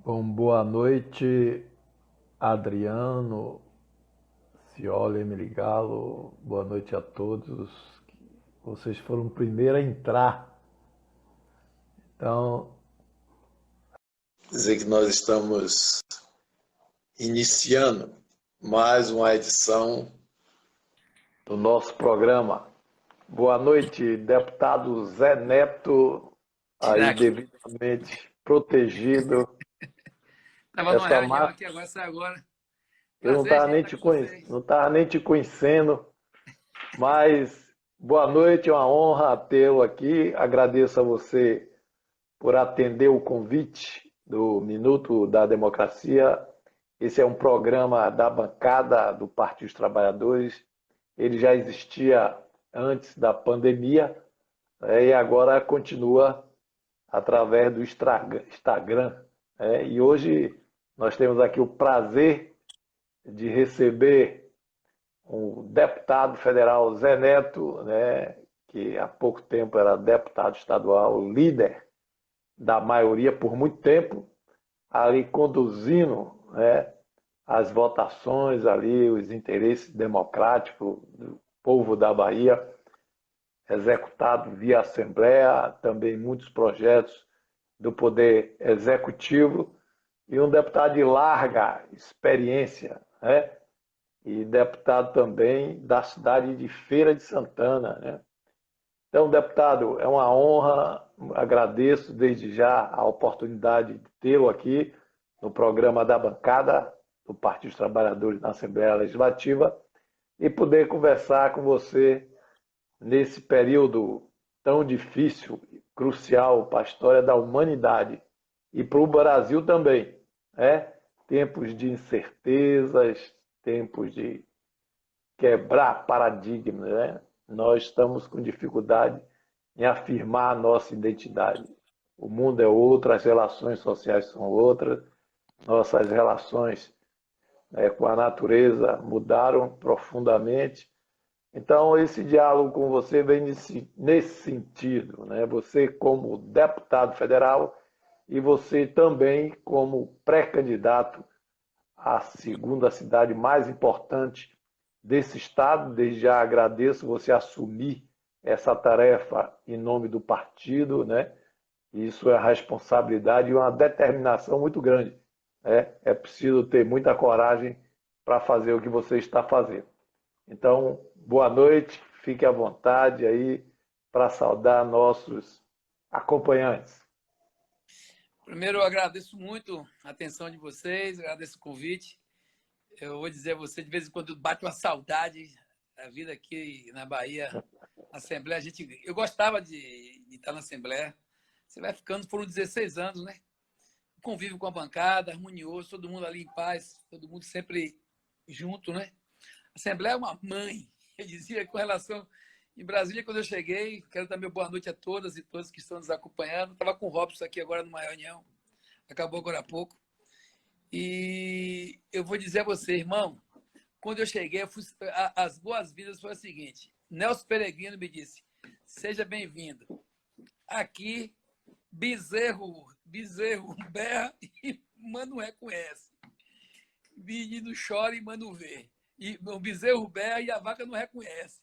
Bom, boa noite, Adriano, Cioli, Meligalo. Boa noite a todos. Vocês foram o primeiro a entrar. Então, dizer que nós estamos iniciando mais uma edição do nosso programa. Boa noite, deputado Zé Neto, aí Tirar aqui. devidamente protegido. Estava numa Essa reunião máscara, aqui, agora sai agora. eu não Prazer, estava gente, nem estar com vocês. não tava nem te conhecendo. Mas boa noite, é uma honra tê-lo aqui. Agradeço a você por atender o convite do Minuto da Democracia. Esse é um programa da bancada do Partido dos Trabalhadores. Ele já existia antes da pandemia, e agora continua através do Instagram. E hoje nós temos aqui o prazer de receber o deputado federal Zé Neto, né, que há pouco tempo era deputado estadual, líder da maioria por muito tempo, ali conduzindo, né, as votações ali, os interesses democráticos do povo da Bahia, executado via Assembleia, também muitos projetos do Poder Executivo, e um deputado de larga experiência, né? E deputado também da cidade de Feira de Santana, né? Então, deputado, é uma honra, agradeço desde já a oportunidade de tê-lo aqui no programa da bancada do Partido dos Trabalhadores na Assembleia Legislativa e poder conversar com você nesse período tão difícil, crucial para a história da humanidade e para o Brasil também, né? Tempos de incertezas, tempos de quebrar paradigmas, né? Nós estamos com dificuldade em afirmar a nossa identidade. O mundo é outro, as relações sociais são outras, nossas relações, com a natureza mudaram profundamente. Então, esse diálogo com você vem nesse sentido, né? Você como deputado federal e você também como pré-candidato à segunda cidade mais importante desse estado. Desde já agradeço você assumir essa tarefa em nome do partido, né? Isso é responsabilidade e uma determinação muito grande, né? É preciso ter muita coragem para fazer o que você está fazendo. Então, boa noite, fique à vontade aí para saudar nossos acompanhantes. Primeiro, eu agradeço muito a atenção de vocês, agradeço o convite. Eu vou dizer a você, de vez em quando bate uma saudade da vida aqui na Bahia, na Assembleia. Eu gostava de estar na Assembleia. Você vai ficando, foram 16 anos, né? Convívio com a bancada, harmonioso, todo mundo ali em paz, todo mundo sempre junto, né? A Assembleia é uma mãe. Eu dizia com relação. Em Brasília, quando eu cheguei, quero dar meu boa noite a todas e todos que estão nos acompanhando. Estava com o Robson aqui agora numa reunião, acabou agora há pouco. E eu vou dizer a você, irmão, quando eu cheguei, as boas-vindas foram a seguinte: Nelson Peregrino me disse, seja bem-vindo. Aqui, bezerro berra e mano reconhece. Menino chora e mano vê. E o bezerro berra e a vaca não reconhece.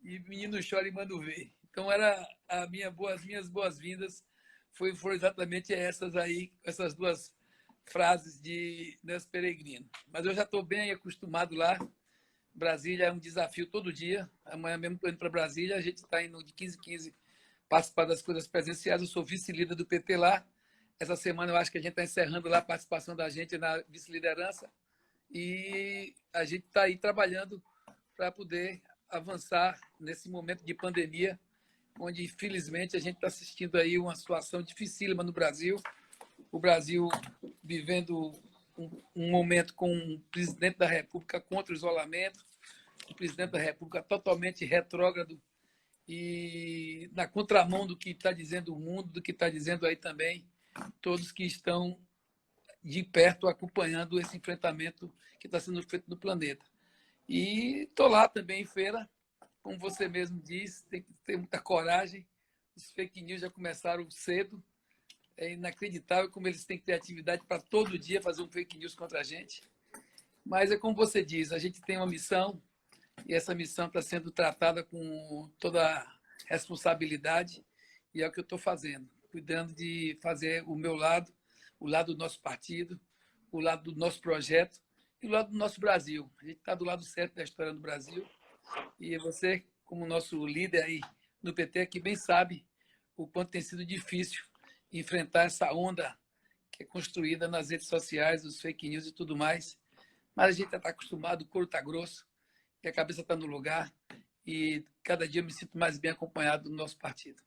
E menino chora e manda ver. Então, era as minhas boas-vindas foram exatamente essas aí, essas duas frases de Nelson Peregrino. Mas eu já estou bem acostumado lá. Brasília é um desafio todo dia. Amanhã mesmo estou indo para Brasília. A gente está indo de 15 em 15 participar das coisas presenciais. Eu sou vice-líder do PT lá. Essa semana eu acho que a gente está encerrando lá a participação da gente na vice-liderança. E a gente está aí trabalhando para poder avançar nesse momento de pandemia, onde, infelizmente, a gente está assistindo aí uma situação dificílima no Brasil. O Brasil vivendo um momento com um presidente da República contra o isolamento, um presidente da República totalmente retrógrado e na contramão do que está dizendo o mundo, do que está dizendo aí também todos que estão de perto acompanhando esse enfrentamento que está sendo feito no planeta. E estou lá também em feira, como você mesmo disse, tem que ter muita coragem. Os fake news já começaram cedo, É inacreditável como eles têm criatividade para todo dia fazer um fake news contra a gente. Mas é como você diz, a gente tem uma missão e essa missão está sendo tratada com toda a responsabilidade e é o que eu estou fazendo, cuidando de fazer o meu lado, o lado do nosso partido, o lado do nosso projeto e o lado do nosso Brasil. A gente está do lado certo da história do Brasil e você, como nosso líder aí no PT, que bem sabe o quanto tem sido difícil enfrentar essa onda que é construída nas redes sociais, os fake news e tudo mais. Mas a gente já está acostumado, o couro está grosso, e a cabeça está no lugar, e cada dia eu me sinto mais bem acompanhado do nosso partido.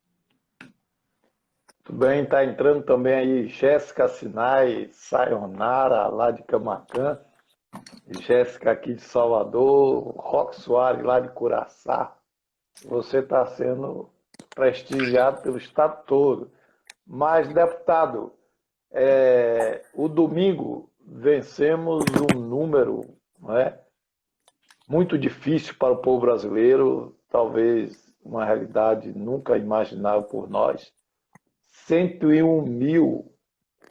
Tudo bem, está entrando também aí Jéssica Sinai, Sayonara, lá de Camaquã, Jéssica aqui de Salvador, Roque Soares, lá de Curaçá. Você está sendo prestigiado pelo estado todo. Mas, deputado, o domingo vencemos um número, não é, muito difícil para o povo brasileiro, talvez uma realidade nunca imaginável por nós. 101 mil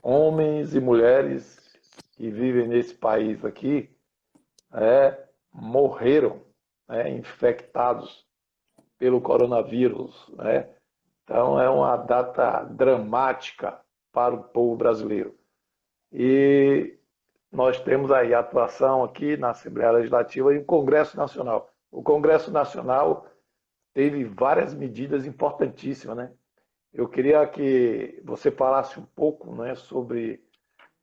homens e mulheres que vivem nesse país aqui morreram, infectados pelo coronavírus. Então, é uma data dramática para o povo brasileiro. E nós temos aí a atuação aqui na Assembleia Legislativa e o Congresso Nacional. O Congresso Nacional teve várias medidas importantíssimas, né? Eu queria que você falasse um pouco, né, sobre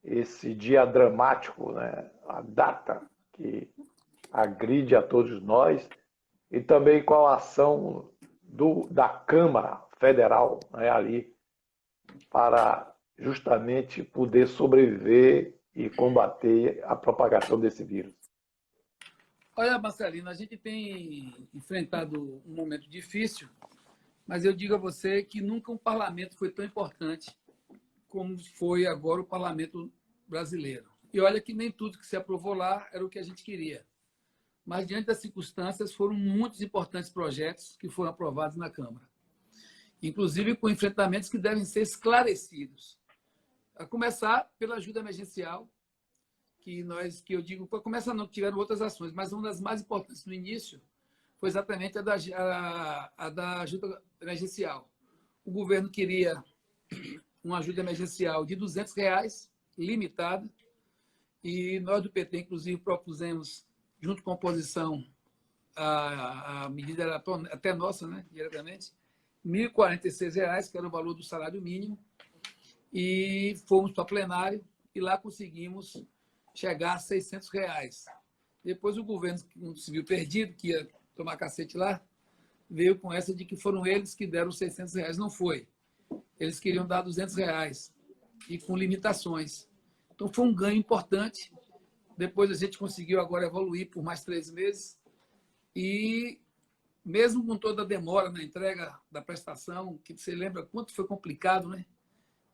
esse dia dramático, né, a data que agride a todos nós, e também qual a ação da Câmara Federal, né, ali, para justamente poder sobreviver e combater a propagação desse vírus. Olha, Marcelino, a gente tem enfrentado um momento difícil, mas eu digo a você que nunca um parlamento foi tão importante como foi agora o parlamento brasileiro. E olha que nem tudo que se aprovou lá era o que a gente queria. Mas, diante das circunstâncias, foram muitos importantes projetos que foram aprovados na Câmara. Inclusive com enfrentamentos que devem ser esclarecidos. A começar pela ajuda emergencial, que eu digo, começa não, tiveram outras ações, mas uma das mais importantes no início foi exatamente a da ajuda emergencial. O governo queria uma ajuda emergencial de R$200, limitada, e nós do PT, inclusive, propusemos, junto com a oposição, a medida era até nossa, né, diretamente, R$1.046, que era o valor do salário mínimo, e fomos para plenário, e lá conseguimos chegar a R$600. Depois o governo se viu perdido, que ia tomar cacete lá, veio com essa de que foram eles que deram R$600. Não foi. Eles queriam dar R$200 e com limitações. Então foi um ganho importante. Depois a gente conseguiu agora evoluir por mais 3 meses e mesmo com toda a demora na entrega da prestação, que você lembra quanto foi complicado, né?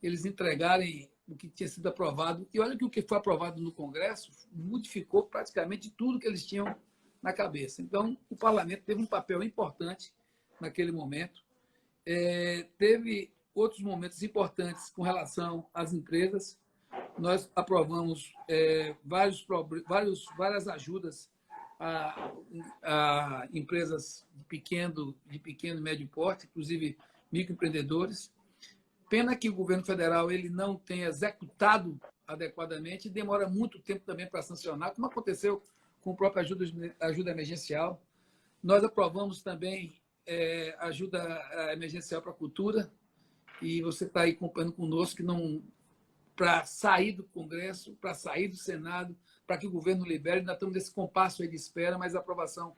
Eles entregarem o que tinha sido aprovado. E olha que o que foi aprovado no Congresso modificou praticamente tudo que eles tinham na cabeça. Então, o parlamento teve um papel importante naquele momento. Teve outros momentos importantes com relação às empresas. Nós aprovamos várias ajudas a empresas de pequeno e médio porte, inclusive microempreendedores. Pena que o governo federal ele não tenha executado adequadamente e demora muito tempo também para sancionar, como aconteceu com a própria ajuda emergencial. Nós aprovamos também ajuda emergencial para a cultura, e você está aí acompanhando conosco que não, para sair do Congresso, para sair do Senado, para que o governo libere, ainda estamos nesse compasso aí de espera, mas a aprovação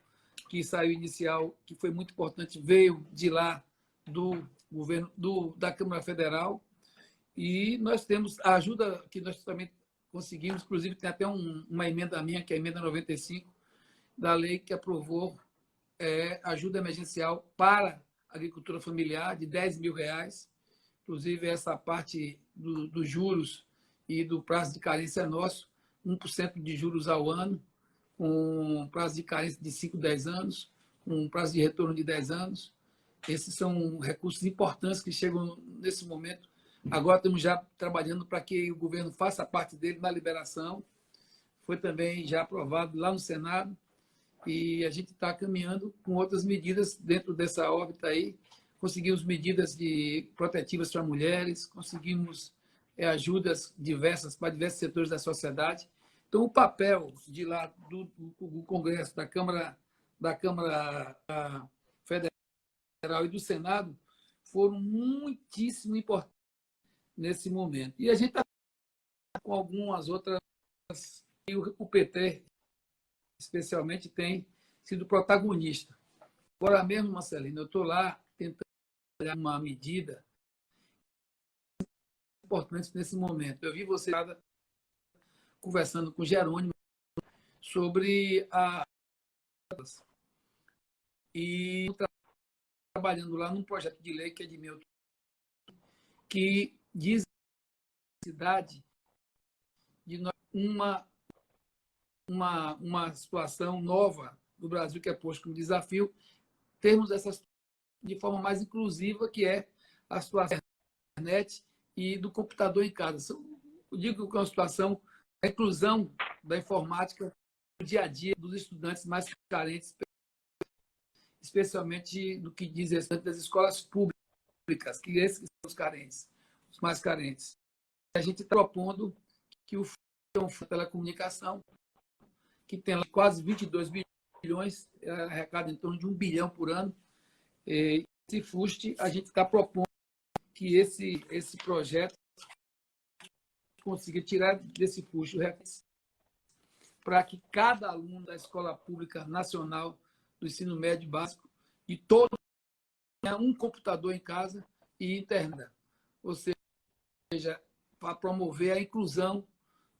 que saiu inicial, que foi muito importante, veio de lá do governo da Câmara Federal, e nós temos a ajuda que nós também conseguimos, inclusive tem até uma emenda minha, que é a emenda 95, da lei que aprovou ajuda emergencial para a agricultura familiar de R$10.000, inclusive essa parte dos juros e do prazo de carência é nosso, 1% de juros ao ano, com prazo de carência de 5, 10 anos, com prazo de retorno de 10 anos. Esses são recursos importantes que chegam nesse momento Agora estamos já trabalhando para que o governo faça parte dele na liberação. Foi também já aprovado lá no Senado e a gente está caminhando com outras medidas dentro dessa órbita aí. Conseguimos medidas protetivas para mulheres, conseguimos ajudas diversas para diversos setores da sociedade. Então, o papel de lá do Congresso, da Câmara Federal e do Senado foram muitíssimo importantes nesse momento. E a gente está com algumas outras, e o PT, especialmente, tem sido protagonista. Agora mesmo, Marcelino, eu estou lá tentando olhar uma medida importante nesse momento. Eu vi você conversando com Jerônimo sobre e trabalhando lá num projeto de lei que é de meu, que diz a necessidade de uma situação nova do Brasil que é posto como desafio, termos essa de forma mais inclusiva, que é a situação da internet e do computador em casa. Eu digo que é uma situação da inclusão da informática no dia a dia dos estudantes mais carentes, especialmente no que diz respeito das escolas públicas, que esses são os carentes, os mais carentes. A gente está propondo que o Fundo de Telecomunicação, que tem quase 22 bilhões, arrecada em torno de 1 bilhão por ano, esse FUST, a gente está propondo que esse projeto consiga tirar desse FUST o recurso para que cada aluno da Escola Pública Nacional do Ensino Médio Básico e todo tenha um computador em casa e internet. Ou seja, para promover a inclusão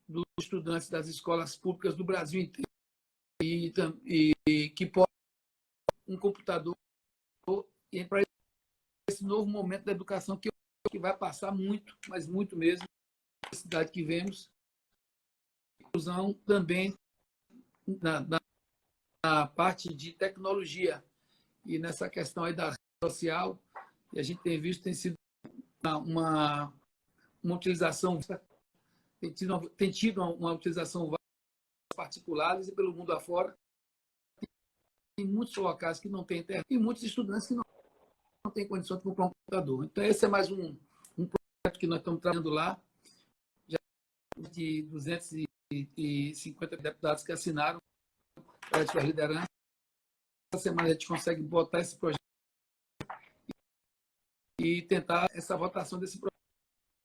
dos estudantes das escolas públicas do Brasil inteiro e que possa um computador e para esse novo momento da educação que vai passar muito, mas muito mesmo, na cidade que vemos, inclusão também na parte de tecnologia e nessa questão aí da rede social, e a gente tem visto tem sido uma utilização, tem tido uma utilização particulares e pelo mundo afora. Tem muitos locais que não têm internet e muitos estudantes que não têm condição de comprar um computador. Então, esse é mais um projeto que nós estamos trabalhando lá, já de 250 deputados que assinaram para a sua liderança. Essa semana a gente consegue botar esse projeto e tentar essa votação desse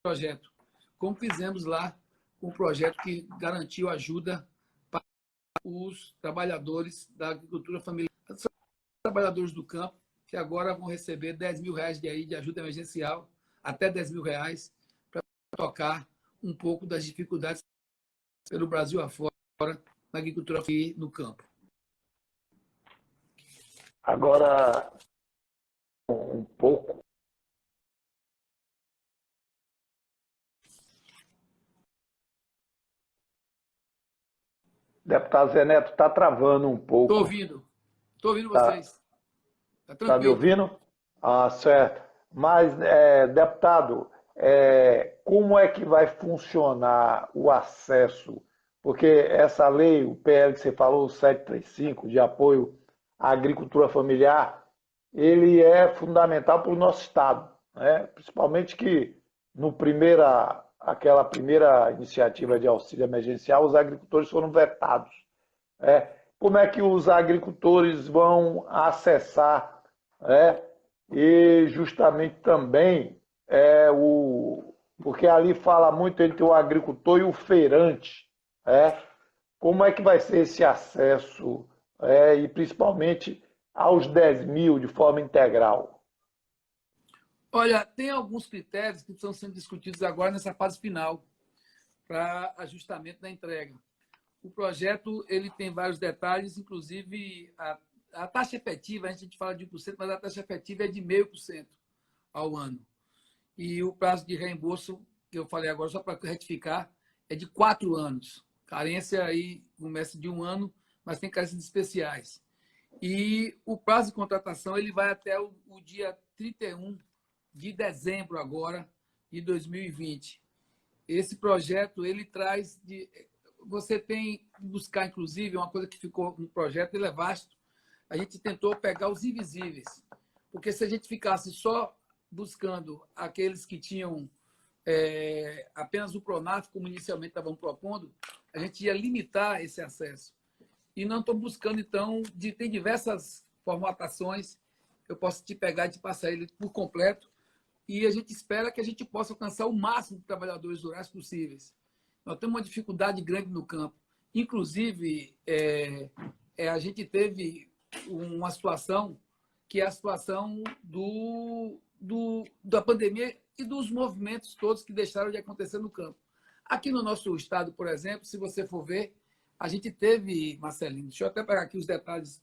projeto, como fizemos lá com o projeto que garantiu ajuda para os trabalhadores da agricultura familiar, os trabalhadores do campo, que agora vão receber R$10 mil de ajuda emergencial, até R$10 mil, para tocar um pouco das dificuldades pelo Brasil afora, na agricultura e no campo. Agora, um pouco. Deputado Zé Neto, está travando um pouco. Estou ouvindo vocês. Está me ouvindo? Ah, certo. Mas, deputado, como é que vai funcionar o acesso? Porque essa lei, o PL que você falou, o 735, de apoio à agricultura familiar, ele é fundamental para o nosso Estado, né? Principalmente que aquela primeira iniciativa de auxílio emergencial, os agricultores foram vetados. Como é que os agricultores vão acessar, e justamente também porque ali fala muito entre o agricultor e o feirante, como é que vai ser esse acesso, e principalmente aos 10 mil de forma integral? Olha, tem alguns critérios que estão sendo discutidos agora nessa fase final para ajustamento da entrega. O projeto ele tem vários detalhes, inclusive a taxa efetiva, a gente fala de 1%, mas a taxa efetiva é de 0,5% ao ano. E o prazo de reembolso, que eu falei agora, só para retificar, é de 4 anos. Carência aí começa de 1 ano, mas tem carências especiais. E o prazo de contratação ele vai até o dia 31 de dezembro agora e 2020. Esse projeto, ele traz... Você tem que buscar, inclusive, uma coisa que ficou no projeto, ele é vasto. A gente tentou pegar os invisíveis. Porque se a gente ficasse só buscando aqueles que tinham apenas o Pronaf, como inicialmente estavam propondo, a gente ia limitar esse acesso. E não estou buscando, então, tem diversas formatações, eu posso te pegar e te passar ele por completo, e a gente espera que a gente possa alcançar o máximo de trabalhadores rurais possíveis. Nós temos uma dificuldade grande no campo. Inclusive, a gente teve uma situação que é a situação da pandemia e dos movimentos todos que deixaram de acontecer no campo. Aqui no nosso estado, por exemplo, se você for ver, a gente teve, Marcelinho, deixa eu até pegar aqui os detalhes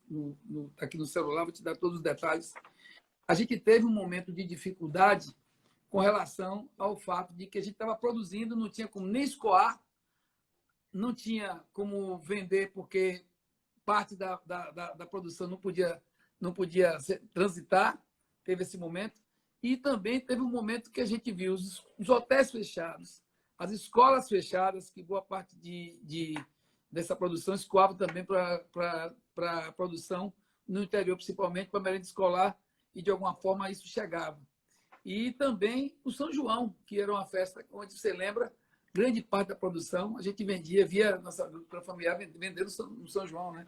aqui no celular, vou te dar todos os detalhes. A gente teve um momento de dificuldade com relação ao fato de que a gente estava produzindo, não tinha como nem escoar, não tinha como vender, porque parte da produção não podia transitar, teve esse momento. E também teve um momento que a gente viu os hotéis fechados, as escolas fechadas, que boa parte dessa produção escoava também para a produção no interior, principalmente para a merenda escolar, e de alguma forma isso chegava. E também o São João, que era uma festa onde, você lembra, grande parte da produção a gente vendia via nossa agricultura familiar vendendo no São João, né?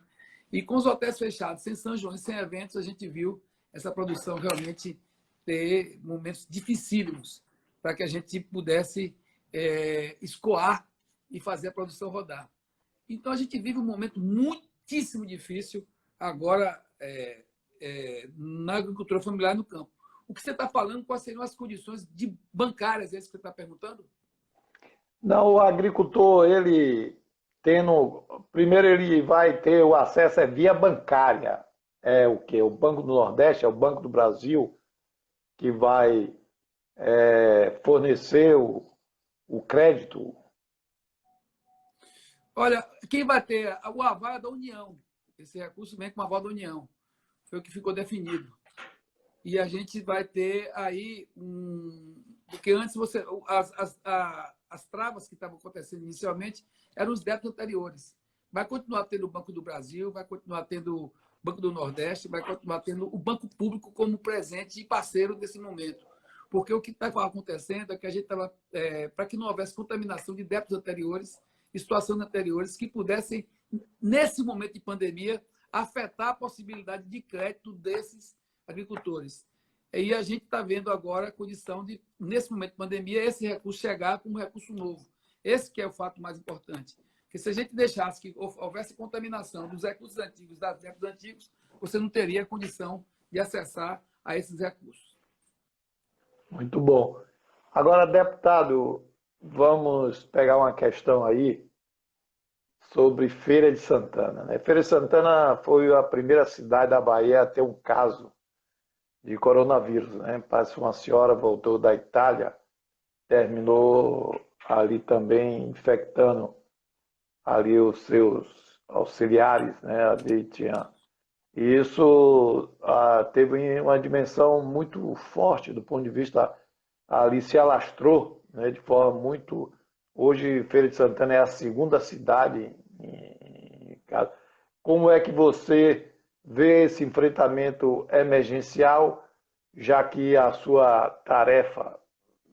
E com os hotéis fechados, sem São João e sem eventos, a gente viu essa produção realmente ter momentos dificílimos para que a gente pudesse escoar e fazer a produção rodar. Então, a gente vive um momento muitíssimo difícil agora na agricultura familiar no campo. O que você está falando, quais seriam as condições bancárias, é isso que você está perguntando? Não, o agricultor, primeiro ele vai ter o acesso via bancária. É o quê? O Banco do Nordeste, é o Banco do Brasil, que vai fornecer o crédito. Olha, quem vai ter o aval é da União. Esse recurso vem com o aval da União. Foi o que ficou definido. E a gente vai ter aí porque antes as travas que estavam acontecendo inicialmente eram os débitos anteriores. Vai continuar tendo o Banco do Brasil, vai continuar tendo o Banco do Nordeste, vai continuar tendo o Banco Público como presente e parceiro desse momento. Porque o que estava acontecendo é que a gente estava, para que não houvesse contaminação de débitos anteriores e situações anteriores que pudessem, nesse momento de pandemia, afetar a possibilidade de crédito desses agricultores. E a gente está vendo agora a condição de, nesse momento de pandemia, esse recurso chegar como recurso novo. Esse que é o fato mais importante. Porque se a gente deixasse que houvesse contaminação dos recursos antigos, das débitos antigos, você não teria condição de acessar a esses recursos. Muito bom. Agora, deputado, vamos pegar uma questão aí sobre Feira de Santana, né? Feira de Santana foi a primeira cidade da Bahia a ter um caso de coronavírus, né? Parece que uma senhora voltou da Itália, terminou ali também infectando ali os seus auxiliares, né? Ali tinha... E isso teve uma dimensão muito forte do ponto de vista, ali se alastrou, né? De forma muito... Hoje, Feira de Santana é a segunda cidade. Como é que você vê esse enfrentamento emergencial, já que a sua tarefa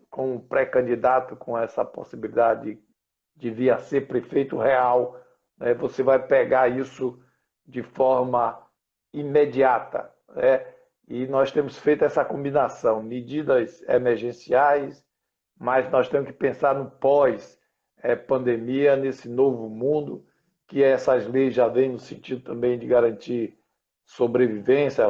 como pré-candidato com essa possibilidade de vir a ser prefeito real, né, você vai pegar isso de forma imediata, né? E nós temos feito essa combinação, medidas emergenciais, mas nós temos que pensar no pós-pandemia, nesse novo mundo, que essas leis já vêm no sentido também de garantir sobrevivência.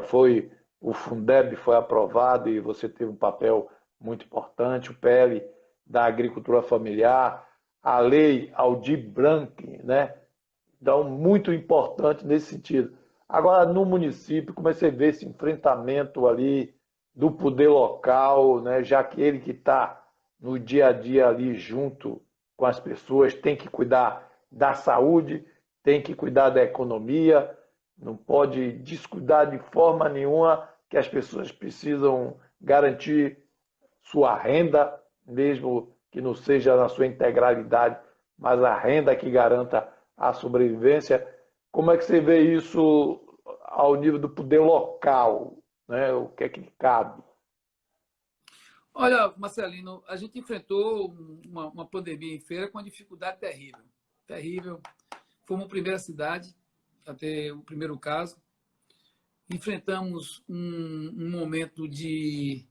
O Fundeb foi aprovado e você teve um papel muito importante, o PL da agricultura familiar, a lei Aldir Blanc, né? Então, muito importante nesse sentido. Agora, no município, como é que você vê esse enfrentamento ali do poder local, né? Já que ele que está no dia a dia ali junto com as pessoas, tem que cuidar da saúde, tem que cuidar da economia, não pode descuidar de forma nenhuma que as pessoas precisam garantir sua renda, mesmo que não seja na sua integralidade, mas a renda que garanta a sobrevivência. Como é que você vê isso ao nível do poder local, né? O que é que cabe? Olha, Marcelino, a gente enfrentou uma pandemia em Feira com uma dificuldade terrível. Terrível. Fomos a primeira cidade a ter o primeiro caso. Enfrentamos um momento de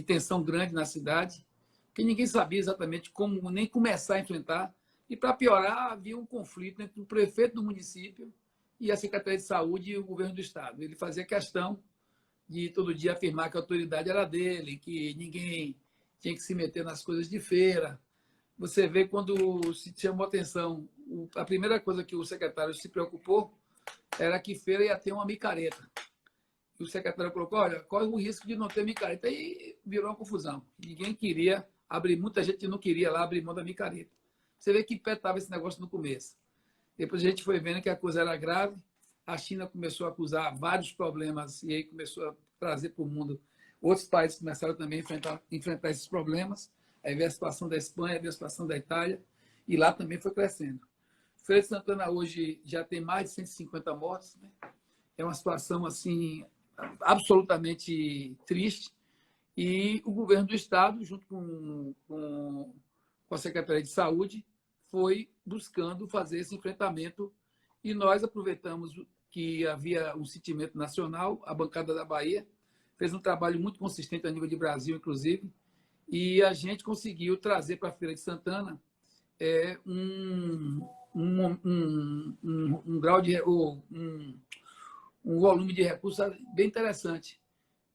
tensão grande na cidade, que ninguém sabia exatamente como nem começar a enfrentar. E, para piorar, havia um conflito entre o prefeito do município e a Secretaria de Saúde e o governo do Estado. Ele fazia questão de todo dia afirmar que a autoridade era dele, que ninguém tinha que se meter nas coisas de feira. Você vê quando se chamou atenção, a primeira coisa que o secretário se preocupou era que feira ia ter uma micareta. E o secretário colocou, olha, qual é o risco de não ter micareta? E virou uma confusão. Ninguém queria abrir, muita gente não queria lá abrir mão da micareta. Você vê que pé estava esse negócio no começo. Depois a gente foi vendo que a coisa era grave, a China começou a acusar vários problemas e aí começou a trazer para o mundo. Outros países começaram também a enfrentar esses problemas. Aí veio a situação da Espanha, veio a situação da Itália, e lá também foi crescendo. Feira de Santana hoje já tem mais de 150 mortes, né? É uma situação assim absolutamente triste. E o governo do Estado, junto com a Secretaria de Saúde, foi buscando fazer esse enfrentamento. E nós aproveitamos que havia um sentimento nacional, a bancada da Bahia fez um trabalho muito consistente a nível de Brasil, inclusive, e a gente conseguiu trazer para a Feira de Santana um grau de um volume de recursos bem interessante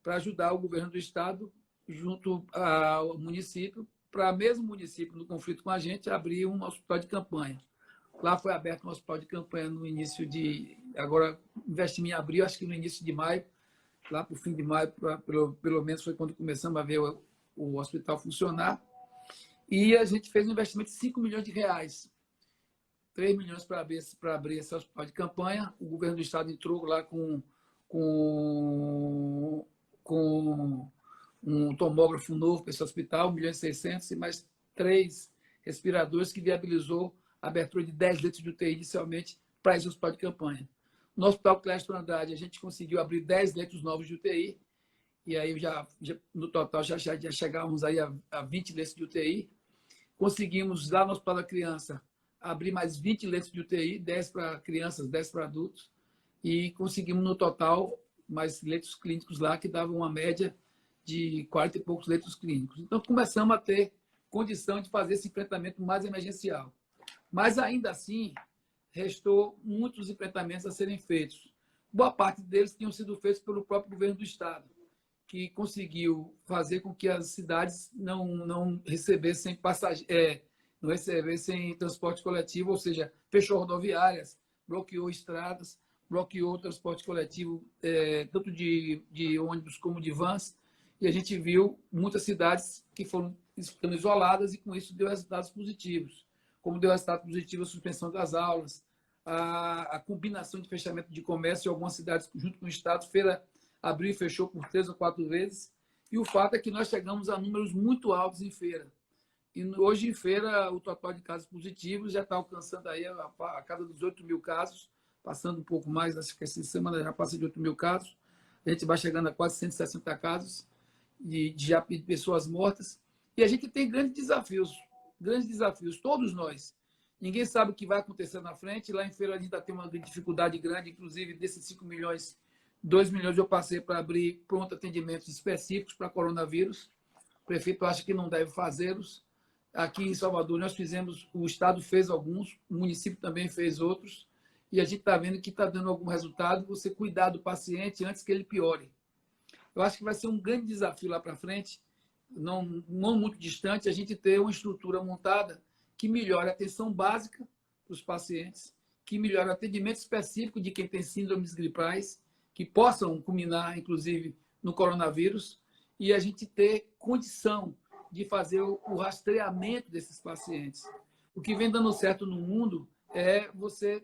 para ajudar o governo do Estado junto ao município, para mesmo o município, no conflito com a gente, abrir um hospital de campanha. Lá foi aberto um hospital de campanha no início de... Agora, investimento em abril, acho que no início de maio, lá para o fim de maio, pelo menos foi quando começamos a ver o hospital funcionar. E a gente fez um investimento de 5 milhões de reais. 3 milhões para abrir esse hospital de campanha. O governo do Estado entrou lá com um tomógrafo novo para esse hospital, 1 milhão e 600, e mais 3 respiradores, que viabilizou a abertura de 10 leitos de UTI inicialmente para esse hospital de campanha. No Hospital Clésto Andrade, a gente conseguiu abrir 10 leitos novos de UTI, e aí no total já chegávamos aí a 20 leitos de UTI. Conseguimos, lá no Hospital da Criança, abrir mais 20 leitos de UTI, 10 para crianças, 10 para adultos, e conseguimos, no total, mais leitos clínicos lá, que davam uma média de 40 e poucos leitos clínicos. Então, começamos a ter condição de fazer esse enfrentamento mais emergencial. Mas, ainda assim, restou muitos enfrentamentos a serem feitos. Boa parte deles tinham sido feitos pelo próprio governo do Estado, que conseguiu fazer com que as cidades não recebessem não recebessem transporte coletivo, ou seja, fechou rodoviárias, bloqueou estradas, bloqueou o transporte coletivo, tanto de ônibus como de vans, e a gente viu muitas cidades que foram ficando isoladas e, com isso, deu resultados positivos. Como deu resultado positivo a suspensão das aulas, a combinação de fechamento de comércio em algumas cidades, junto com o Estado, feira abriu e fechou por 3 ou 4 vezes, e o fato é que nós chegamos a números muito altos em feira. E hoje, em feira, o total de casos positivos já está alcançando aí a casa dos 8 mil casos, passando um pouco mais, acho que essa semana já passa de 8 mil casos. A gente vai chegando a quase 160 casos de pessoas mortas. E a gente tem grandes desafios, todos nós. Ninguém sabe o que vai acontecer na frente. Lá em feira a gente ainda tem uma dificuldade grande, inclusive desses 5 milhões, 2 milhões eu passei para abrir pronto atendimentos específicos para coronavírus. O prefeito acha que não deve fazê-los. Aqui em Salvador nós fizemos, o Estado fez alguns, o município também fez outros, e a gente está vendo que está dando algum resultado, você cuidar do paciente antes que ele piore. Eu acho que vai ser um grande desafio lá para frente, não muito distante, a gente ter uma estrutura montada que melhore a atenção básica para os pacientes, que melhore o atendimento específico de quem tem síndromes gripais, que possam culminar, inclusive, no coronavírus, e a gente ter condição de fazer o rastreamento desses pacientes. O que vem dando certo no mundo é você,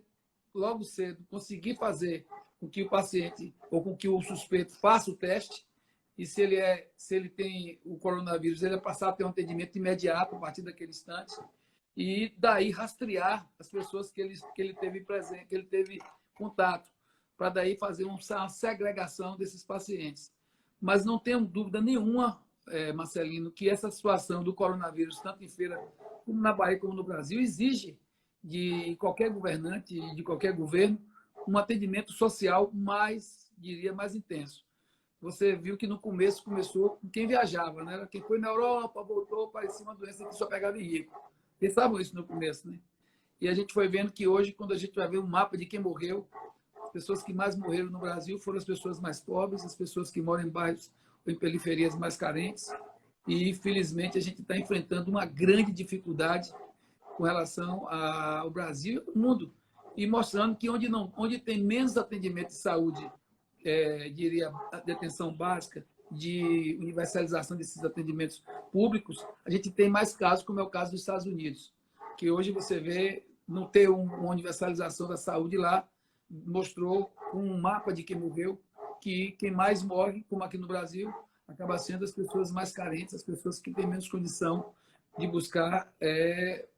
logo cedo, conseguir fazer com que o paciente ou com que o suspeito faça o teste e se ele tem o coronavírus, ele vai passar a ter um atendimento imediato a partir daquele instante, e daí rastrear as pessoas que ele teve presente, que ele teve contato, para daí fazer uma segregação desses pacientes. Mas não tenho dúvida nenhuma, Marcelino, que essa situação do coronavírus, tanto em Feira como na Bahia como no Brasil, exige de qualquer governante, de qualquer governo, um atendimento social mais, diria, mais intenso. Você viu que no começo começou com quem viajava, né? Quem foi na Europa, voltou, parecia uma doença que só pegava em rico. Pensavam isso no começo, né? E a gente foi vendo que hoje, quando a gente vai ver um mapa de quem morreu, as pessoas que mais morreram no Brasil foram as pessoas mais pobres, as pessoas que moram em bairros ou em periferias mais carentes. E, infelizmente, a gente está enfrentando uma grande dificuldade com relação ao Brasil e ao mundo. E mostrando que onde tem menos atendimento de saúde, diria, de atenção básica, de universalização desses atendimentos públicos, a gente tem mais casos, como é o caso dos Estados Unidos, que hoje você vê não ter uma universalização da saúde lá, mostrou um mapa de quem morreu, que quem mais morre, como aqui no Brasil, acaba sendo as pessoas mais carentes, as pessoas que têm menos condição de buscar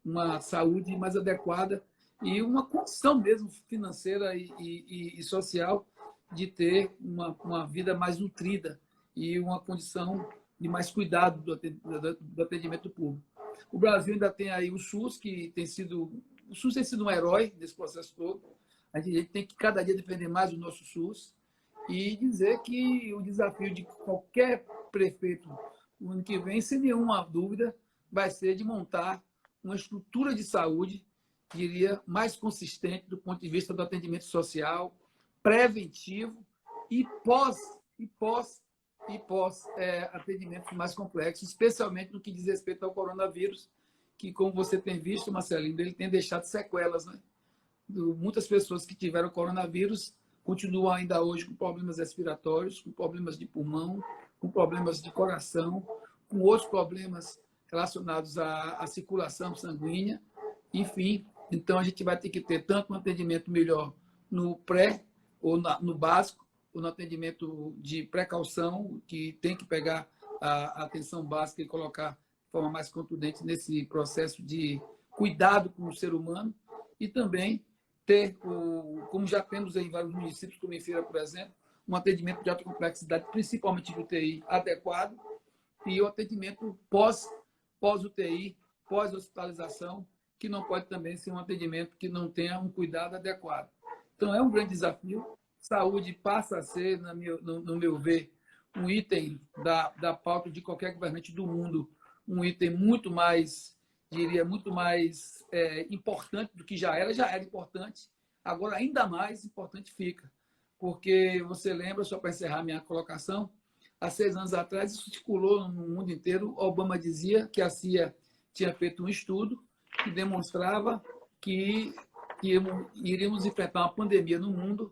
uma saúde mais adequada e uma condição mesmo financeira e social de ter uma vida mais nutrida e uma condição de mais cuidado do atendimento público. O Brasil ainda tem aí o SUS, que tem sido... O SUS tem sido um herói nesse processo todo. A gente tem que cada dia defender mais o nosso SUS e dizer que o desafio de qualquer prefeito no ano que vem, sem nenhuma dúvida, vai ser de montar uma estrutura de saúde, diria, mais consistente do ponto de vista do atendimento social, preventivo e pós atendimentos mais complexos, especialmente no que diz respeito ao coronavírus, que, como você tem visto, Marcelino, ele tem deixado sequelas, né? Muitas pessoas que tiveram coronavírus continuam ainda hoje com problemas respiratórios, com problemas de pulmão, com problemas de coração, com outros problemas relacionados à circulação sanguínea, enfim. Então, a gente vai ter que ter tanto um atendimento melhor no pré, ou no básico, ou no atendimento de precaução, que tem que pegar a atenção básica e colocar de forma mais contundente nesse processo de cuidado com o ser humano, e também ter, como já temos em vários municípios, como em Feira, por exemplo, um atendimento de alta complexidade, principalmente de UTI, adequado, e o atendimento pós-UTI, pós-hospitalização, que não pode também ser um atendimento que não tenha um cuidado adequado. Então, é um grande desafio. Saúde passa a ser, no meu ver, um item da pauta de qualquer governante do mundo, um item muito mais, diria, muito mais importante do que já era importante, agora ainda mais importante fica. Porque você lembra, só para encerrar minha colocação, há 6 anos atrás, isso circulou no mundo inteiro, Obama dizia que a CIA tinha feito um estudo que demonstrava que iríamos enfrentar uma pandemia no mundo,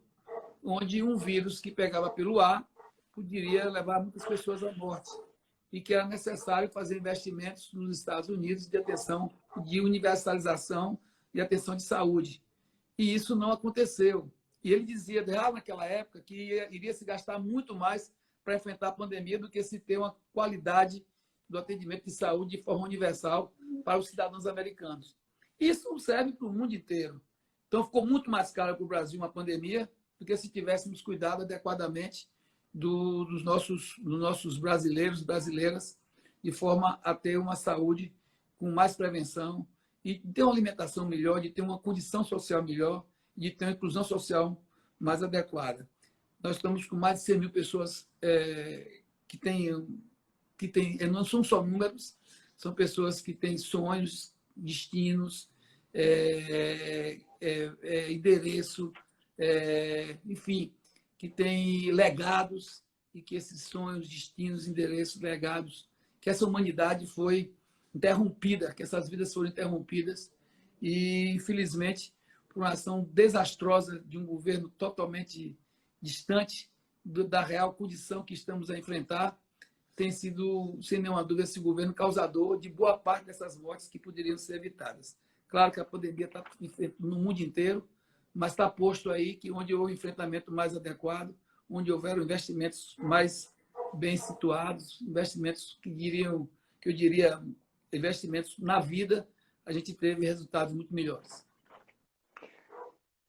onde um vírus que pegava pelo ar poderia levar muitas pessoas à morte, e que era necessário fazer investimentos nos Estados Unidos de atenção, de universalização e atenção de saúde. E isso não aconteceu. E ele dizia naquela época que iria se gastar muito mais para enfrentar a pandemia do que se ter uma qualidade do atendimento de saúde de forma universal para os cidadãos americanos. Isso serve para o mundo inteiro. Então, ficou muito mais caro para o Brasil uma pandemia do que se tivéssemos cuidado adequadamente dos nossos brasileiros, brasileiras, de forma a ter uma saúde com mais prevenção e de ter uma alimentação melhor, de ter uma condição social melhor, de ter uma inclusão social mais adequada. Nós estamos com mais de 100 mil pessoas que não são só números, são pessoas que têm sonhos, destinos, endereço, enfim, que têm legados, e que esses sonhos, destinos, endereços, legados, que essa humanidade foi interrompida, que essas vidas foram interrompidas, e, infelizmente, por uma ação desastrosa de um governo totalmente distante da real condição que estamos a enfrentar, tem sido, sem nenhuma dúvida, esse governo causador de boa parte dessas mortes que poderiam ser evitadas. Claro que a pandemia está no mundo inteiro, mas está posto aí que onde houve enfrentamento mais adequado, onde houveram investimentos mais bem situados, investimentos que eu diria, investimentos na vida, a gente teve resultados muito melhores.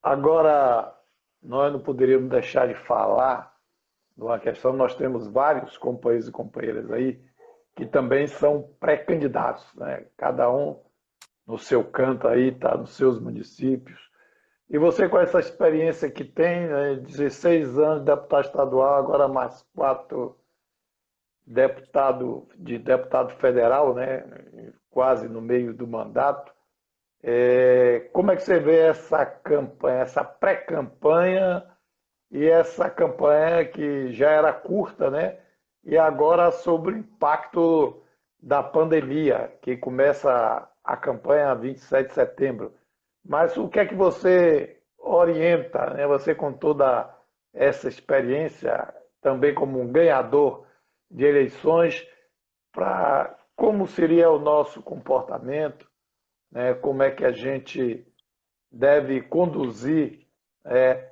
Agora, nós não poderíamos deixar de falar de uma questão, nós temos vários companheiros e companheiras aí que também são pré-candidatos, né? Cada um no seu canto aí, está nos seus municípios. E você, com essa experiência que tem, né, 16 anos de deputado estadual, agora mais 4 deputado federal, né, quase no meio do mandato, como é que você vê essa campanha, essa pré-campanha e essa campanha que já era curta, né, e agora sobre o impacto da pandemia, que começa a campanha 27 de setembro. Mas o que é que você orienta, né? Você com toda essa experiência, também como um ganhador de eleições, para como seria o nosso comportamento, né? Como é que a gente deve conduzir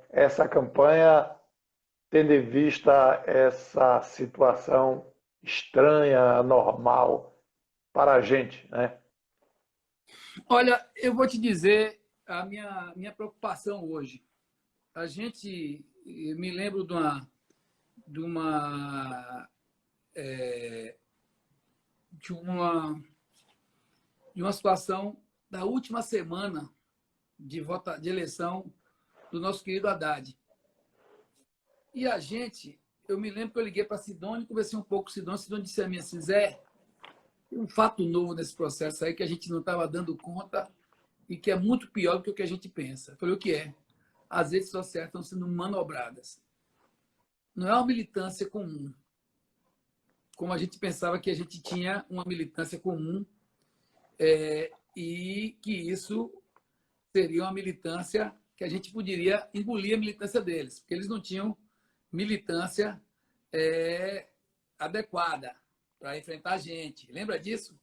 essa campanha, tendo em vista essa situação estranha, anormal para a gente, né? Olha, eu vou te dizer a minha preocupação hoje. Eu me lembro de uma, é, de uma, de uma situação da última semana de eleição do nosso querido Haddad. E eu me lembro que eu liguei para a Sidônia, conversei um pouco com a Sidônia disse a mim assim, Zé, tem um fato novo nesse processo aí que a gente não estava dando conta e que é muito pior do que o que a gente pensa. Eu falei, o que é? As redes sociais estão sendo manobradas. Não é uma militância comum, como a gente pensava que a gente tinha uma militância comum e que isso seria uma militância que a gente poderia engolir a militância deles, porque eles não tinham militância adequada para enfrentar a gente. Lembra disso?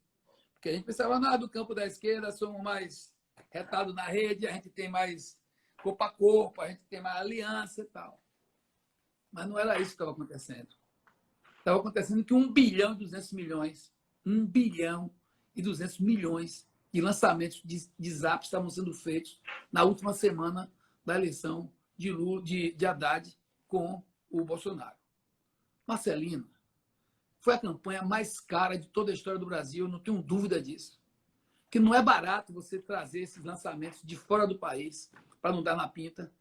Porque a gente pensava, do campo da esquerda somos mais retados na rede, a gente tem mais corpo a corpo, a gente tem mais aliança e tal. Mas não era isso que estava acontecendo. Estava acontecendo que 1 bilhão e 200 milhões, 1 bilhão e 200 milhões de lançamentos de zap estavam sendo feitos na última semana da eleição de Lula, de Haddad com o Bolsonaro. Marcelino, foi a campanha mais cara de toda a história do Brasil, não tenho dúvida disso. Porque não é barato você trazer esses lançamentos de fora do país, para não dar na pinta.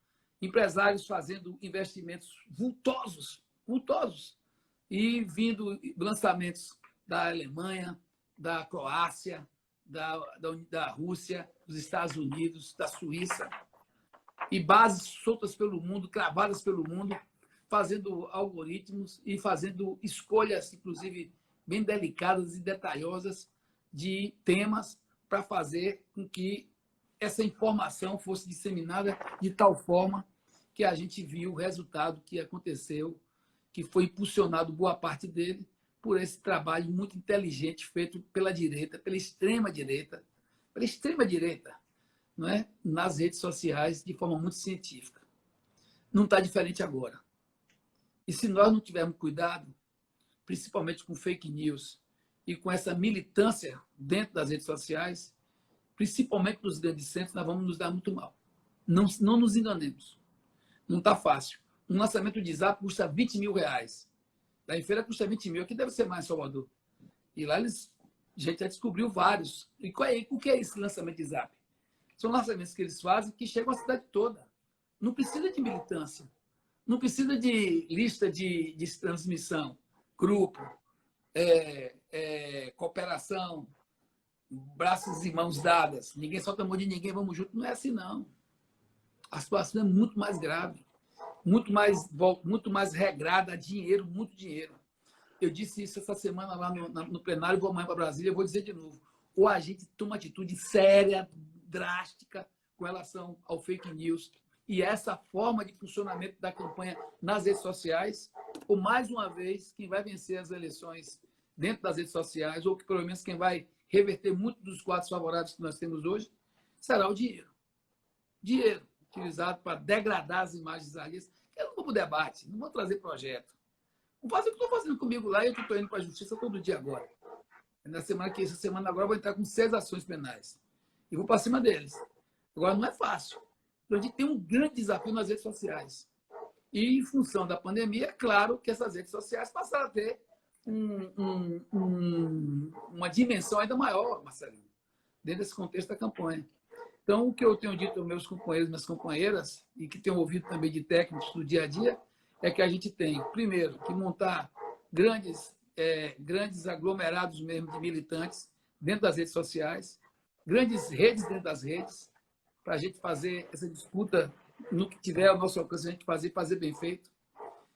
Empresários fazendo investimentos vultosos, e vindo lançamentos da Alemanha, da Croácia, da Rússia, dos Estados Unidos, da Suíça, e bases soltas pelo mundo, cravadas pelo mundo, fazendo algoritmos e fazendo escolhas, inclusive, bem delicadas e detalhosas de temas para fazer com que essa informação fosse disseminada de tal forma que a gente viu o resultado que aconteceu, que foi impulsionado boa parte dele por esse trabalho muito inteligente feito pela direita, pela extrema-direita, não é? Nas redes sociais, de forma muito científica. Não está diferente agora. E se nós não tivermos cuidado, principalmente com fake news e com essa militância dentro das redes sociais, principalmente nos grandes centros, nós vamos nos dar muito mal. Não nos enganemos. Não está fácil. Um lançamento de zap custa 20 mil reais. Da feira custa 20 mil. Aqui deve ser mais em Salvador. E lá a gente já descobriu vários. E o que é esse lançamento de zap? São lançamentos que eles fazem que chegam à cidade toda. Não precisa de militância. Não precisa de lista de transmissão, grupo, cooperação, braços e mãos dadas. Ninguém solta a mão de ninguém, vamos juntos. Não é assim, não. A situação é muito mais grave, muito mais regrada, dinheiro, muito dinheiro. Eu disse isso essa semana lá no plenário, vou amanhã para Brasília, eu vou dizer de novo. Ou a gente toma atitude séria, drástica, com relação ao fake news, e essa forma de funcionamento da campanha nas redes sociais, ou mais uma vez, quem vai vencer as eleições dentro das redes sociais, ou que pelo menos quem vai reverter muito dos quadros favoráveis que nós temos hoje, será o dinheiro. Dinheiro utilizado para degradar as imagens alheias. Eu não vou para o debate, não vou trazer projeto. Vou fazer o que estou fazendo comigo lá e eu estou indo para a justiça todo dia agora. Essa semana agora eu vou entrar com 6 ações penais. E vou para cima deles. Agora, não é fácil. Então, a gente tem um grande desafio nas redes sociais. E, em função da pandemia, é claro que essas redes sociais passaram a ter uma dimensão ainda maior, Marcelinho, dentro desse contexto da campanha. Então, o que eu tenho dito aos meus companheiros e minhas companheiras, e que tenho ouvido também de técnicos do dia a dia, é que a gente tem, primeiro, que montar grandes aglomerados mesmo de militantes dentro das redes sociais, grandes redes dentro das redes, para a gente fazer essa disputa no que tiver ao nosso alcance, a gente fazer bem feito.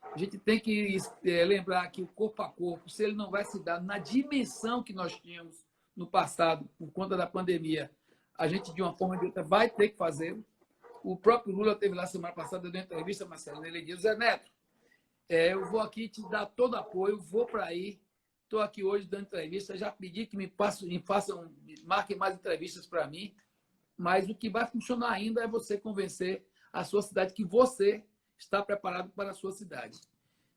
A gente tem que lembrar que o corpo a corpo, se ele não vai se dar na dimensão que nós tínhamos no passado, por conta da pandemia, a gente, de uma forma ou de outra, vai ter que fazer. O próprio Lula teve lá semana passada, deu uma entrevista, Marcelo, ele disse: Zé Neto, eu vou aqui te dar todo apoio, vou para aí, estou aqui hoje dando entrevista, já pedi que marquem mais entrevistas para mim, mas o que vai funcionar ainda é você convencer a sua cidade que você está preparado para a sua cidade.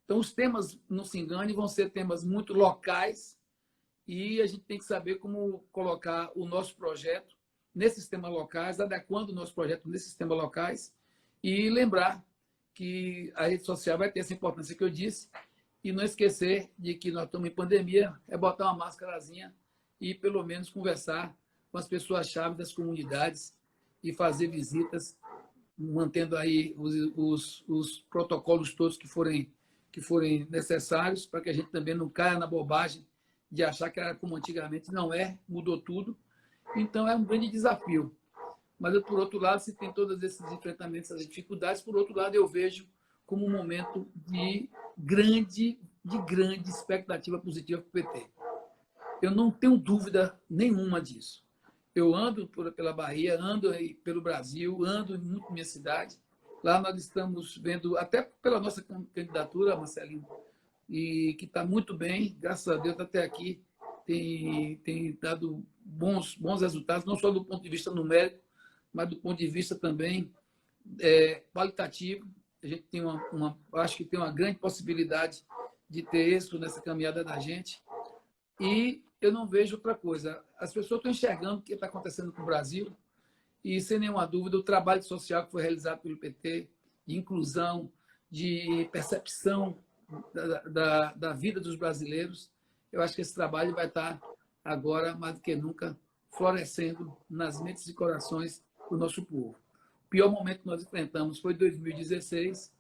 Então, os temas, não se engane, vão ser temas muito locais e a gente tem que saber como colocar o nosso projeto nesses temas locais, adequando o nosso projeto nesses temas locais e lembrar que a rede social vai ter essa importância que eu disse e não esquecer de que nós estamos em pandemia, é botar uma máscarazinha e pelo menos conversar com as pessoas-chave das comunidades e fazer visitas, mantendo aí os protocolos todos que forem necessários, para que a gente também não caia na bobagem de achar que era como antigamente. Não é, mudou tudo. Então, é um grande desafio. Mas, por outro lado, se tem todos esses enfrentamentos, essas dificuldades, por outro lado, eu vejo como um momento de grande expectativa positiva para o PT. Eu não tenho dúvida nenhuma disso. Eu ando pela Bahia, ando aí pelo Brasil, ando muito na minha cidade. Lá nós estamos vendo, até pela nossa candidatura, Marcelinho, e que está muito bem, graças a Deus, até aqui tem dado bons resultados, não só do ponto de vista numérico, mas do ponto de vista também qualitativo. A gente tem acho que tem uma grande possibilidade de ter êxito nessa caminhada da gente. E eu não vejo outra coisa. As pessoas estão enxergando o que está acontecendo com o Brasil e, sem nenhuma dúvida, o trabalho social que foi realizado pelo PT, de inclusão, de percepção da vida dos brasileiros, eu acho que esse trabalho vai estar agora, mais do que nunca, florescendo nas mentes e corações do nosso povo. O pior momento que nós enfrentamos foi 2016,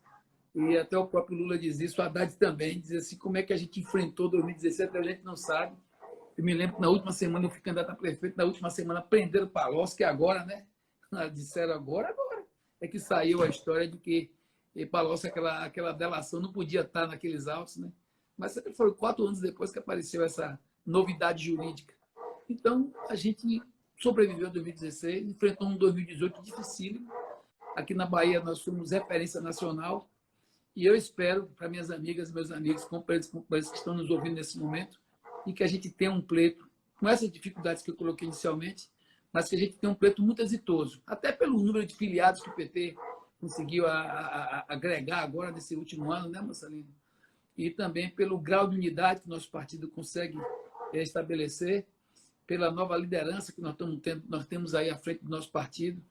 e até o próprio Lula diz isso, o Haddad também, diz assim, como é que a gente enfrentou 2017, até a gente não sabe. Eu me lembro que na última semana eu fui candidato a prefeito, na última semana prenderam Palocci, que agora, né? Disseram agora é que saiu a história de que Palocci, aquela delação, não podia estar naqueles autos, né? Mas sempre foram 4 anos depois que apareceu essa novidade jurídica. Então, a gente sobreviveu em 2016, enfrentou um 2018 dificílimo. Aqui na Bahia nós somos referência nacional e eu espero, para minhas amigas, meus amigos, companheiros que estão nos ouvindo nesse momento, e que a gente tenha um pleito, com essas dificuldades que eu coloquei inicialmente, mas que a gente tenha um pleito muito exitoso, até pelo número de filiados que o PT conseguiu agregar agora nesse último ano, né, Marcelino? E também pelo grau de unidade que nosso partido consegue estabelecer, pela nova liderança que nós temos aí à frente do nosso partido,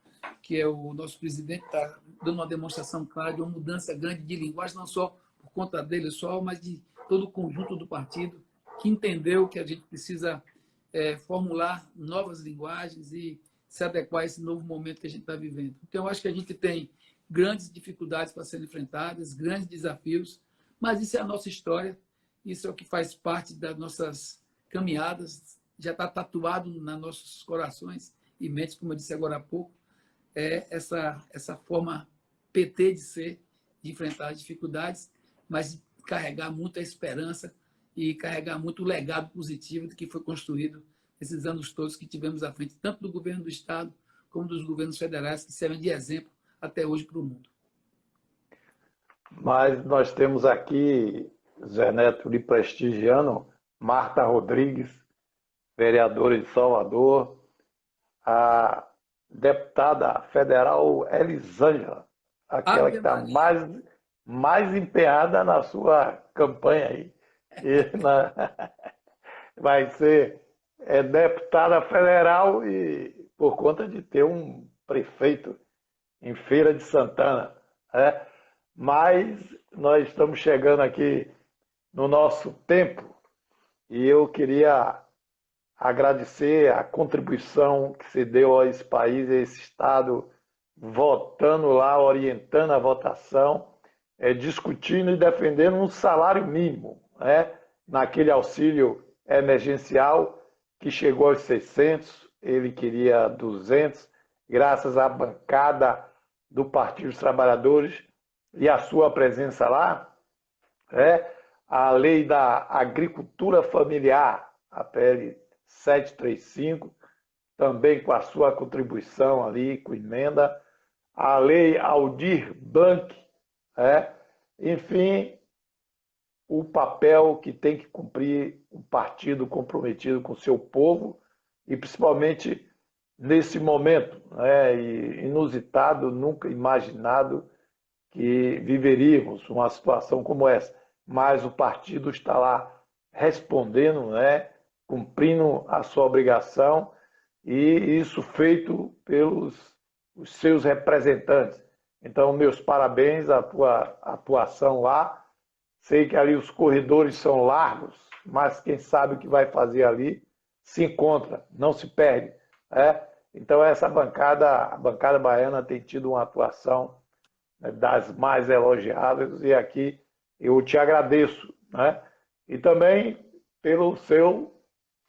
que é o nosso presidente, está dando uma demonstração clara de uma mudança grande de linguagem, não só por conta dele só, mas de todo o conjunto do partido, que entendeu que a gente precisa formular novas linguagens e se adequar a esse novo momento que a gente está vivendo. Então, eu acho que a gente tem grandes dificuldades para serem enfrentadas, grandes desafios, mas isso é a nossa história, isso é o que faz parte das nossas caminhadas, já está tatuado nos nossos corações e mentes, como eu disse agora há pouco, essa forma PT de ser, de enfrentar as dificuldades, mas de carregar muita esperança e carregar muito o legado positivo do que foi construído nesses anos todos que tivemos à frente, tanto do governo do Estado como dos governos federais, que servem de exemplo até hoje para o mundo. Mas nós temos aqui, Zé Neto lhe prestigiando, Marta Rodrigues, vereadora de Salvador, a deputada federal Elisângela, aquela que está mais empenhada na sua campanha aí. E vai ser deputada federal e por conta de ter um prefeito em Feira de Santana, né? Mas nós estamos chegando aqui no nosso tempo e eu queria agradecer a contribuição que se deu a esse país, a esse Estado, votando lá, orientando a votação, discutindo e defendendo um salário mínimo, né? Naquele auxílio emergencial que chegou aos 600, ele queria 200, graças à bancada do Partido dos Trabalhadores e a sua presença lá, a lei da agricultura familiar, a PL 735, também com a sua contribuição ali, com emenda, a lei Aldir Blanc, enfim, o papel que tem que cumprir um partido comprometido com o seu povo e principalmente nesse momento inusitado, nunca imaginado que viveríamos uma situação como essa. Mas o partido está lá respondendo, cumprindo a sua obrigação e isso feito pelos os seus representantes. Então, meus parabéns à tua atuação lá. Sei que ali os corredores são largos, mas quem sabe o que vai fazer ali se encontra, não se perde. Então, essa bancada, a bancada baiana tem tido uma atuação das mais elogiáveis e aqui eu te agradeço. E também pelo seu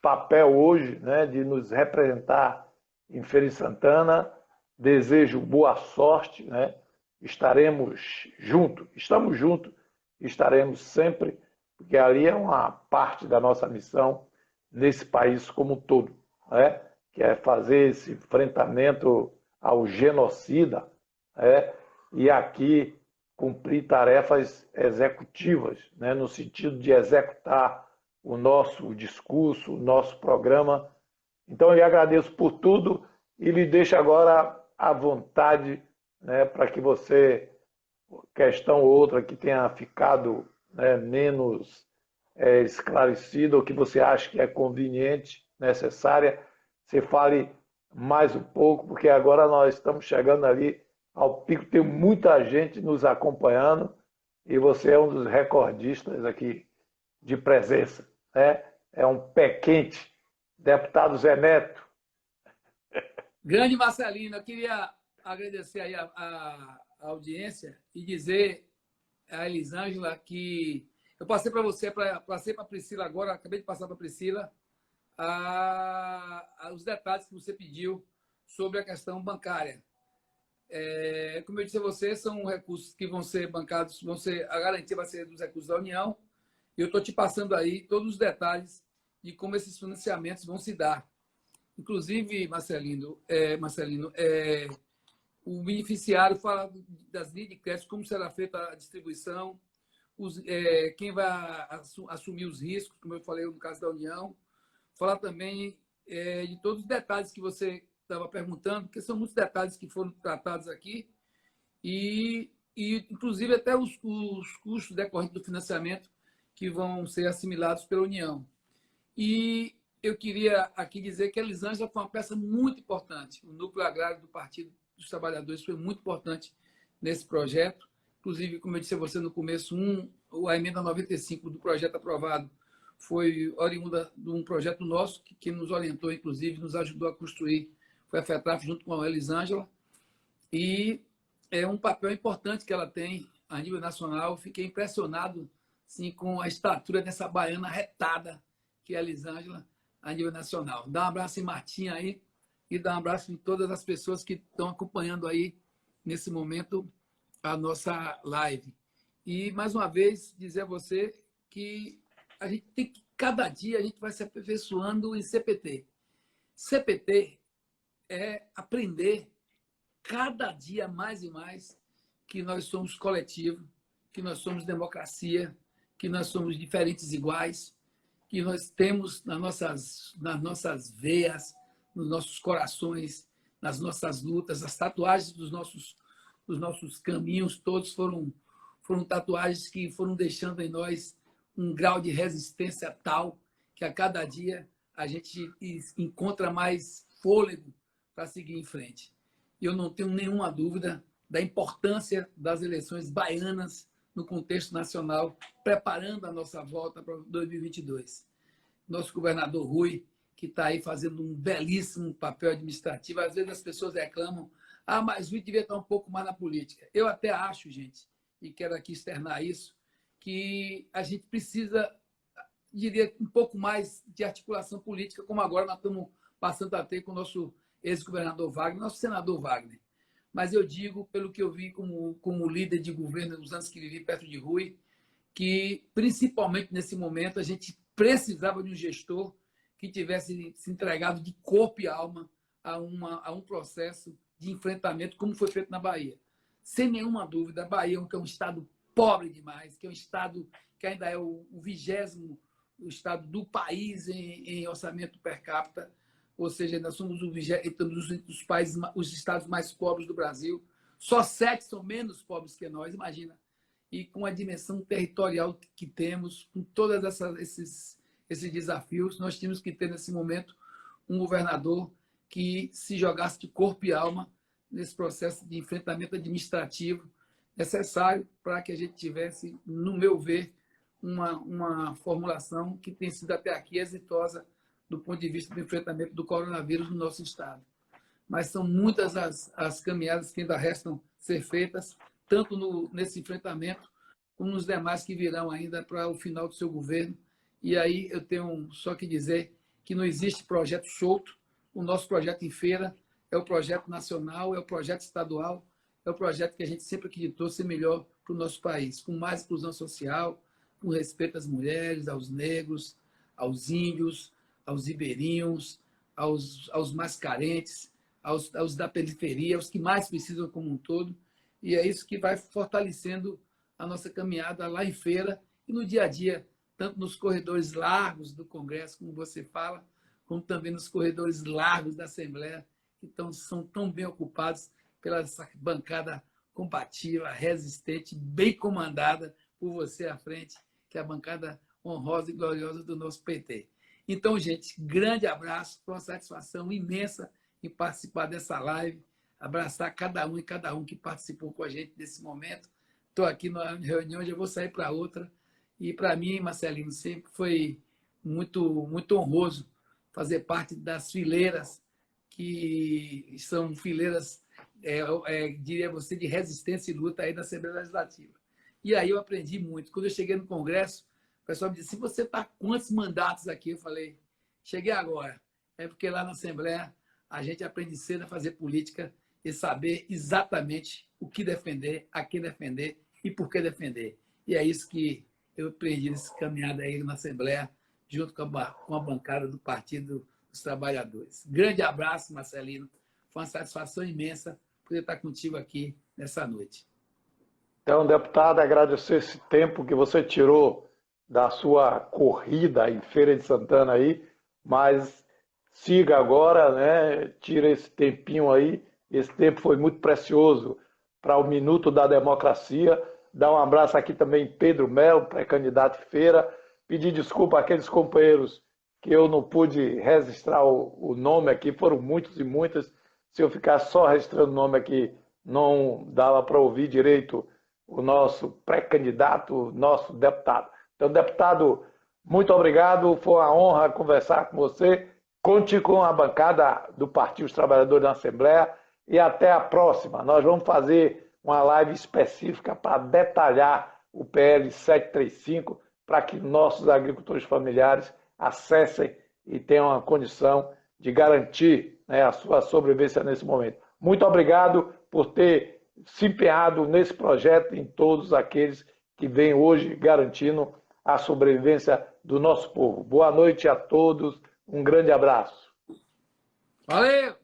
papel hoje de nos representar em Feira de Santana. Desejo boa sorte. Estaremos juntos, estamos juntos, estaremos sempre, porque ali é uma parte da nossa missão nesse país como um todo, que é fazer esse enfrentamento ao genocida, e aqui cumprir tarefas executivas, no sentido de executar o nosso discurso, o nosso programa. Então, eu lhe agradeço por tudo e lhe deixo agora à vontade para que você, questão ou outra que tenha ficado menos esclarecida ou que você acha que é conveniente, necessária, você fale mais um pouco, porque agora nós estamos chegando ali ao pico, tem muita gente nos acompanhando e você é um dos recordistas aqui de presença. É um pé quente. Deputado Zé Neto. Grande Marcelino, eu queria agradecer aí a audiência e dizer a Elisângela que eu passei para você, passei para a Priscila agora, acabei de passar para a Priscila os detalhes que você pediu sobre a questão bancária. Como eu disse a você, são recursos que vão ser bancados, a garantia vai ser dos recursos da União, e eu estou te passando aí todos os detalhes de como esses financiamentos vão se dar. Inclusive, Marcelino, o beneficiário fala das linhas de crédito, como será feita a distribuição, quem vai assumir os riscos, como eu falei no caso da União. Falar também de todos os detalhes que você estava perguntando, porque são muitos detalhes que foram tratados aqui, e inclusive até os custos decorrentes do financiamento que vão ser assimilados pela União. E eu queria aqui dizer que a Elisângela foi uma peça muito importante. O núcleo agrário do Partido dos Trabalhadores foi muito importante nesse projeto. Inclusive, como eu disse a você no começo, a emenda 95 do projeto aprovado foi oriunda de um projeto nosso, que nos orientou, inclusive, nos ajudou a construir, foi a FETRAF junto com a Elisângela, e é um papel importante que ela tem a nível nacional. Fiquei impressionado sim, com a estatura dessa baiana retada, que é a Elisângela, a nível nacional. Dá um abraço em Martinha aí e dá um abraço em todas as pessoas que estão acompanhando aí, nesse momento, a nossa live. E, mais uma vez, dizer a você que a gente tem que, cada dia, a gente vai se aperfeiçoando em CPT. CPT é aprender cada dia mais e mais que nós somos coletivo, que nós somos democracia, que nós somos diferentes iguais, que nós temos nas nossas veias, nos nossos corações, nas nossas lutas, as tatuagens dos nossos caminhos, todos foram foram tatuagens que foram deixando em nós um grau de resistência tal que a cada dia a gente encontra mais fôlego para seguir em frente. E eu não tenho nenhuma dúvida da importância das eleições baianas no contexto nacional, preparando a nossa volta para 2022. Nosso governador Rui, que está aí fazendo um belíssimo papel administrativo. Às vezes as pessoas reclamam, mas Rui devia estar um pouco mais na política. Eu até acho, gente, e quero aqui externar isso, que a gente precisa, diria, um pouco mais de articulação política, como agora nós estamos passando a ter com o nosso ex-governador Wagner, nosso senador Wagner. Mas eu digo, pelo que eu vi como líder de governo nos anos que vivi perto de Rui, que, principalmente nesse momento, a gente precisava de um gestor que tivesse se entregado de corpo e alma a um processo de enfrentamento, como foi feito na Bahia. Sem nenhuma dúvida, a Bahia, que é um estado pobre demais, que é um estado que ainda é o 20º estado do país em orçamento per capita, ou seja, nós somos os estados mais pobres do Brasil. Só 7 são menos pobres que nós, imagina. E com a dimensão territorial que temos, com todos esses desafios, nós tínhamos que ter, nesse momento, um governador que se jogasse de corpo e alma nesse processo de enfrentamento administrativo necessário para que a gente tivesse, no meu ver, uma formulação que tem sido até aqui exitosa do ponto de vista do enfrentamento do coronavírus no nosso estado. Mas são muitas as caminhadas que ainda restam ser feitas, tanto nesse enfrentamento, como nos demais que virão ainda para o final do seu governo. E aí eu tenho só que dizer que não existe projeto solto. O nosso projeto em feira é o projeto nacional, é o projeto estadual, é o projeto que a gente sempre acreditou ser melhor para o nosso país, com mais inclusão social, com respeito às mulheres, aos negros, aos índios, aos ribeirinhos, aos mais carentes, aos da periferia, aos que mais precisam como um todo. E é isso que vai fortalecendo a nossa caminhada lá em feira e no dia a dia, tanto nos corredores largos do Congresso, como você fala, como também nos corredores largos da Assembleia, que são tão bem ocupados pela essa bancada combativa, resistente, bem comandada por você à frente, que é a bancada honrosa e gloriosa do nosso PT. Então, gente, grande abraço, foi uma satisfação imensa em participar dessa live, abraçar cada um e cada um que participou com a gente nesse momento. Estou aqui na reunião, já vou sair para outra. E para mim, Marcelino, sempre foi muito, muito honroso fazer parte das fileiras, que são fileiras, diria você, de resistência e luta aí da Assembleia Legislativa. E aí eu aprendi muito. Quando eu cheguei no Congresso, o pessoal me disse, você está quantos mandatos aqui? Eu falei, cheguei agora. É porque lá na Assembleia a gente aprende cedo a fazer política e saber exatamente o que defender, a quem defender e por que defender. E é isso que eu aprendi nessa caminhada aí na Assembleia, junto com a bancada do Partido dos Trabalhadores. Grande abraço, Marcelino. Foi uma satisfação imensa poder estar contigo aqui nessa noite. Então, deputado, agradecer esse tempo que você tirou da sua corrida em Feira de Santana aí, mas siga agora, né? Tira esse tempinho aí. Esse tempo foi muito precioso para o Minuto da Democracia. Dá um abraço aqui também, Pedro Melo, pré-candidato em Feira. Pedir desculpa àqueles companheiros que eu não pude registrar o nome aqui, foram muitos e muitas. Se eu ficar só registrando o nome aqui, não dava para ouvir direito o nosso pré-candidato, o nosso deputado. Então, deputado, muito obrigado, foi uma honra conversar com você. Conte com a bancada do Partido dos Trabalhadores na Assembleia e até a próxima. Nós vamos fazer uma live específica para detalhar o PL 735 para que nossos agricultores familiares acessem e tenham a condição de garantir, né, a sua sobrevivência nesse momento. Muito obrigado por ter se empenhado nesse projeto e em todos aqueles que vêm hoje garantindo a sobrevivência do nosso povo. Boa noite a todos, um grande abraço. Valeu!